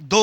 2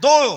2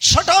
6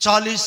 40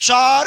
4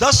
10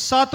7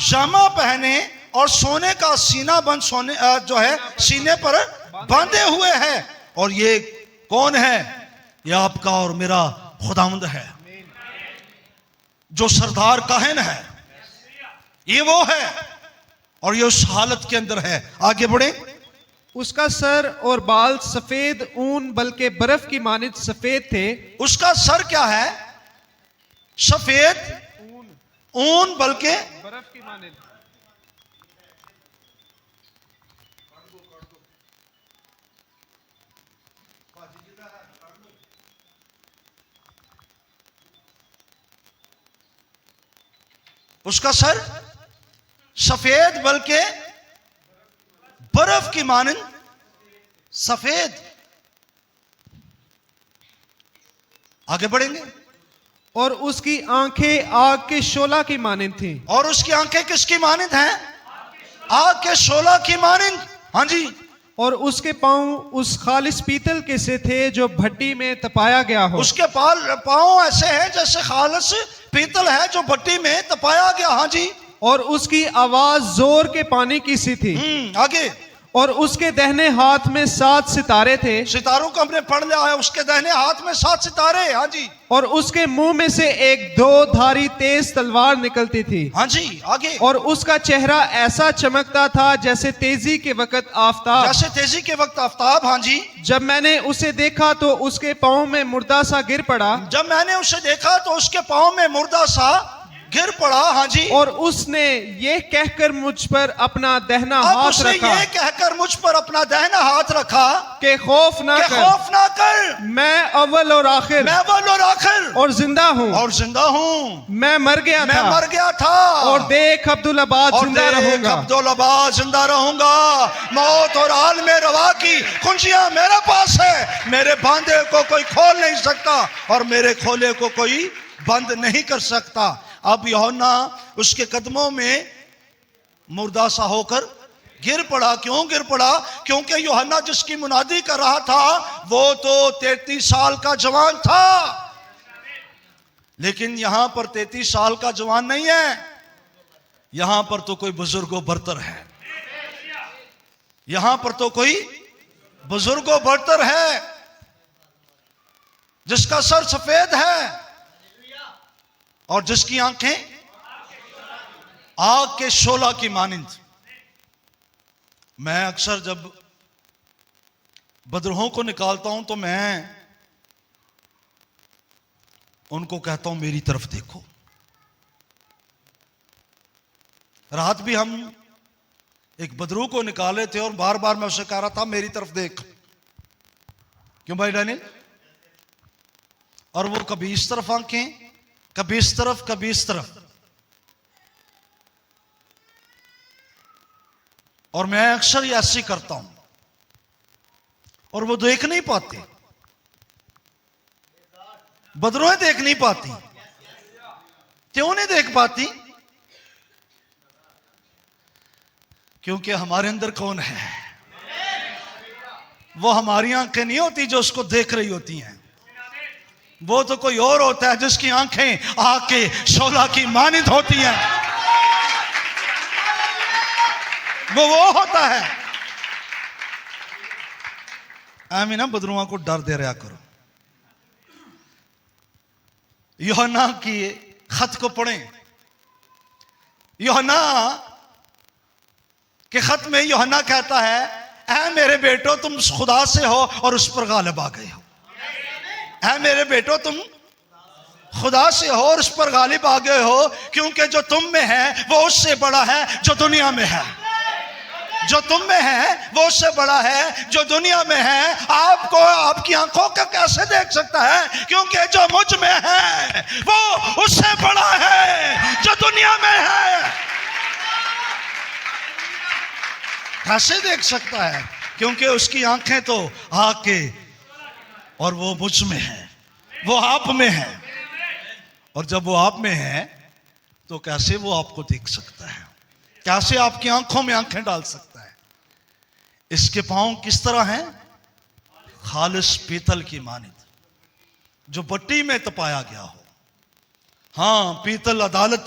जामा पहने और सोने का सीना बंद सोने जो है सीने पर बांधे हुए है। और ये कौन है? ये आपका और मेरा खुदावंद है, जो सरदार काहन है। ये वो है और ये उस हालत के अंदर है। आगे बढ़े। उसका सर और बाल सफेद ऊन बल्कि बर्फ की मानित सफेद थे। उसका सर क्या है? सफेद ऊन बल्कि बर्फ की मानित। उसका सर सफेद बल्कि बर्फ की मानिंद सफेद। आगे बढ़ेंगे। और उसकी आंखें आग के शोला की मानिंद थी। और उसकी आंखें किसकी मानिंद हैं? आग के शोला की मानिंद। हाँ जी। और उसके पांव उस खालिस पीतल के से थे जो भट्टी में तपाया गया हो। उसके पांव ऐसे हैं जैसे खालिस पीतल है जो भट्टी में तपाया गया। हाँ जी। और उसकी आवाज जोर के पानी की सी थी। आगे। और उसके दाहिने हाथ में 7 सितारे थे। सितारों को हमने पढ़ लिया है। उसके दाहिने हाथ में 7 सितारे। हाँ जी। और उसके मुंह में से एक 2 धारी तेज तलवार निकलती थी। हाँ जी। आगे। और उसका चेहरा ऐसा चमकता था जैसे तेजी के वक्त आफताब। जैसे तेजी के वक्त आफताब। हाँ जी। जब मैंने उसे देखा तो उसके पांव में मुर्दा सा गिर पड़ा। जब मैंने उसे देखा तो उसके पांव में मुर्दा सा गिर पड़ा। हाँ जी। और उसने ये कहकर मुझ पर अपना दाहिना हाथ उसने रखा। ये कहकर मुझ पर अपना दाहिना हाथ रखा कि खौफ ना कि कर, खौफ ना कर, मैं अव्वल और आखिर मैं अव्वल और आखिर और जिंदा हूँ। और जिंदा हूँ। मैं मर गया मैं था मर गया था और देख अब्दुल्लाबाद और जिंदा देख रहूंगा। अब्दुल्लाबाद जिंदा रहूंगा। मौत और आलम रवा की कुंजियां मेरे पास है। मेरे बांधे को कोई खोल नहीं सकता और मेरे खोले को कोई बंद नहीं कर सकता। अब यूहन्ना उसके कदमों में मुर्दा सा होकर गिर पड़ा। क्यों गिर पड़ा? क्योंकि यूहन्ना जिसकी मुनादी कर रहा था वो तो 33 साल का जवान था, लेकिन यहां पर 33 साल का जवान नहीं है। यहां पर तो कोई बुजुर्गो बरतर है। यहां पर तो कोई बुजुर्गो बरतर है जिसका सर सफेद है और जिसकी आंखें आग के शोला की मानिंद। मैं अक्सर जब बदरूहों को निकालता हूं तो मैं उनको कहता हूं मेरी तरफ देखो। रात भी हम एक बदरूह को निकाले थे और बार बार मैं उसे कह रहा था मेरी तरफ देख। क्यों भाई डैनियल? और वो कभी इस तरफ आंखें, कभी इस तरफ, कभी इस तरफ। और मैं अक्सर ये ऐसे करता हूं और वो देख नहीं पाते। बदरूहें देख नहीं पाती। क्यों नहीं देख पाती? क्योंकि हमारे अंदर कौन है? वो हमारी आंखें नहीं होती जो उसको देख रही होती हैं। वो तो कोई और होता है जिसकी आंखें आग के शोला की मानित होती हैं। वो होता है। आमीन ना। बदरुआ को डर दे रहा करो। यूहन्ना की खत को पढ़ें। यूहन्ना के खत में यूहन्ना कहता है ऐ मेरे बेटो तुम खुदा से हो और उस पर गालिब आ गए हो। ऐ मेरे बेटो तुम खुदा से हो और उस पर गालिब आ गए हो, क्योंकि जो तुम में है वो उससे बड़ा है जो दुनिया में है। जो तुम में है वो उससे बड़ा है जो दुनिया में है। आपको आपकी आंखों का कैसे देख सकता है? क्योंकि जो मुझ में है वो उससे बड़ा है जो दुनिया में है। कैसे देख सकता है? क्योंकि उसकी आंखें तो आके और वो मुझ में है, वो आप में है। और जब वो आप में है तो कैसे वो आपको देख सकता है? कैसे आपकी आंखों में आंखें डाल सकता है? इसके पांव किस तरह हैं? खालिस पीतल की मानित, जो भट्टी में तपाया गया हो। हाँ, पीतल अदालत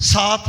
7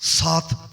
7